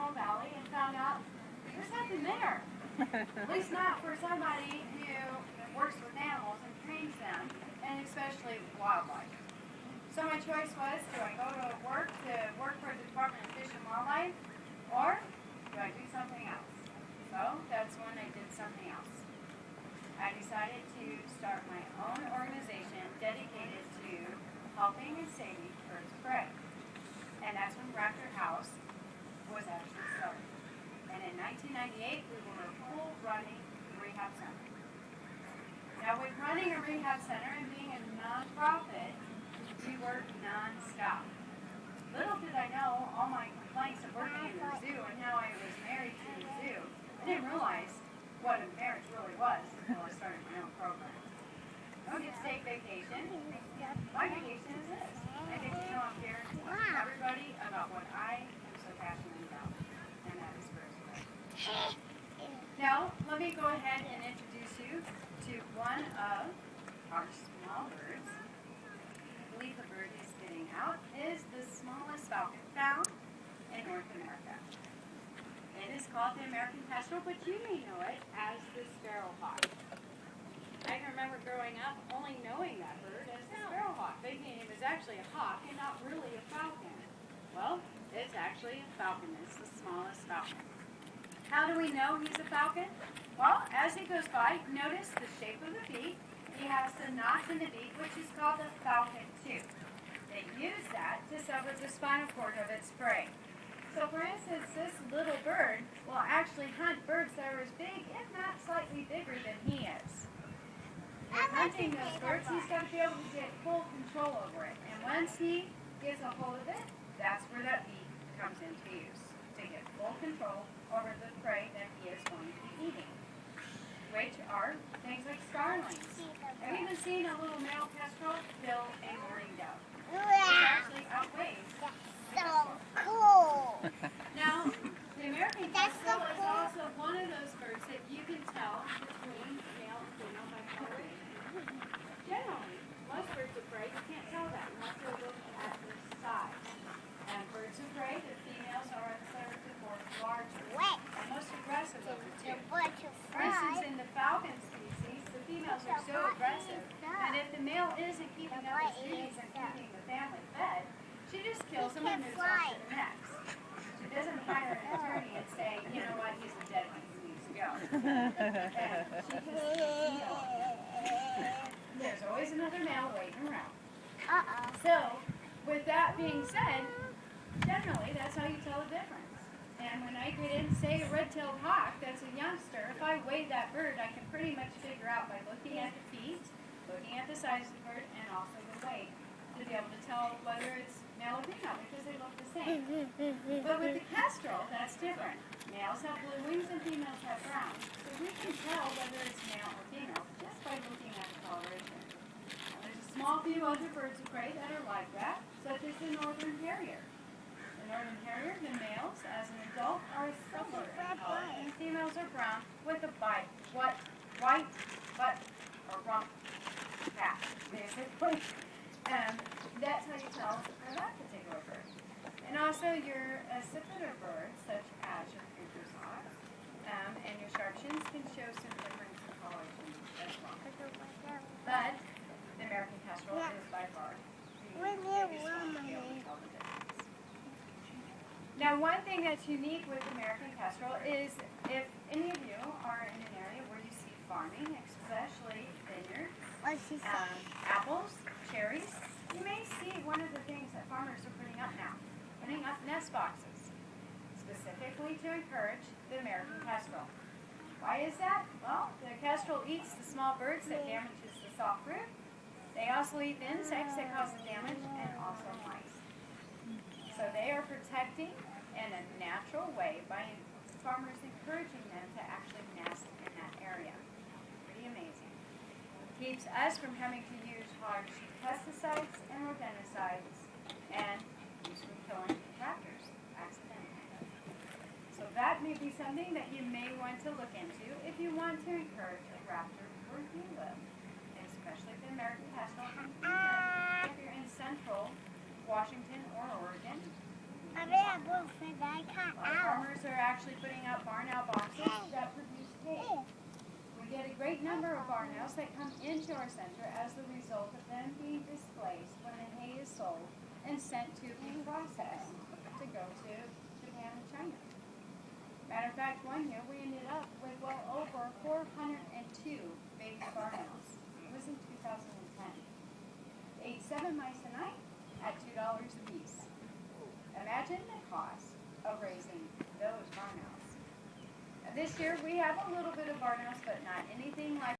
Central Valley and found out there's nothing there. At least not for somebody who works with animals and trains them, and especially wildlife. So my choice was, do I go to work for the Department of Fish and Wildlife, or do I do something else? So that's when I did something else. I decided to start my own organization dedicated to helping and saving birds of prey. And that's when Raptor House was actually started. And in 1998, we were a full running rehab center. Now with running a rehab center and being a nonprofit, we worked non-stop. Little did I know all my complaints of working in the zoo and how I was married to the zoo. I didn't realize what a marriage really was until I started my own program. I don't get to take vacation. My vacation is this. I get to know I'm here to teach everybody about what I am so passionate about, and that is birds of prey. Now, let me go ahead and introduce you to one of our small birds. I believe the bird is getting out is the smallest falcon found in North America. It is called the American kestrel, but you may know it as the sparrowhawk. I can remember growing up only knowing that bird as the sparrowhawk, thinking it was actually a hawk and not really a falcon. Well, it's actually a falcon. It's the smallest falcon. How do we know he's a falcon? Well, as he goes by, notice the shape of the beak. He has the notch in the beak, which is called the falcon tooth. They use that to sever the spinal cord of its prey. So for instance, this little bird will actually hunt birds that are as big, if not slightly bigger than he is. When hunting those birds, he's got to be able to get full control over it. And once he gets a hold of it, that's where that beak comes into use, to get full control over the prey that he is going to be eating, which are things like starlings. I've even seen a little male kestrel kill a mourning dove. It actually outweighs. So cool. Now, the American kestrel is also one of those birds that you can tell between male and female by coloration. Generally, most birds of prey, you can't tell that unless you're looking at the size. And birds of prey, the females are a third to fourth larger. And most aggressive of the two. For instance, in the falcon species, the females are so aggressive that if the male isn't keeping up his duties and keeping the family fed, she just kills him and moves on to the next. She doesn't hire an attorney and say, you know what, he's a dead one, he needs to go. And she just there's always another male waiting around. So, with that being said, generally that's how you tell the difference. And when I get in, say, a red-tailed hawk that's a youngster, if I weigh that bird, I can pretty much figure out by looking at the feet, looking at the size of the bird, and also the weight, to be able to tell whether it's male or female, because they look the same. But with the kestrel, that's different. Males have blue wings and females have brown. So we can tell whether it's male or female just by looking at the coloration. Now, there's a small few other birds of prey that are like that, such as the northern harrier. The northern harrier, the males, as an adult, are silver in color, and females are brown with a white butt or rump patch, basically. That's how you tell for that particular bird. And also your accipiter birds, such as your creepers hawks, and your sharpshins can show some difference in coloration as well. But the American kestrel is by far the biggest one to be able to tell the difference. Now, one thing that's unique with American kestrel is if any of you are in an area where you see farming, especially vineyards, apples, cherries, you may see one of the things that farmers are putting up now, putting up nest boxes, specifically to encourage the American kestrel. Why is that? Well, the kestrel eats the small birds that damages the soft fruit. They also eat the insects that cause the damage, and also mice. So they are protecting in a natural way by farmers encouraging them to actually nest in that area. Pretty amazing. Keeps us from having to use harsh pesticides and rodenticides and use from killing raptors accidentally. So that may be something that you may want to look into if you want to encourage a raptor where you live, especially the American kestrel. If you're in central Washington or Oregon, a lot of farmers actually putting out barn owl boxes that produce hay. We get a great number of barn owls that come into our center as the result of them being displaced when the hay is sold and sent to be processed to go to Japan and China. Matter of fact, one year we ended up with well over 402 baby barn owls. It was in 2010. They ate 7 mice a night at $2 a piece. Imagine the cost of raising those barn owls. This year we have a little bit of barn owls, but not anything like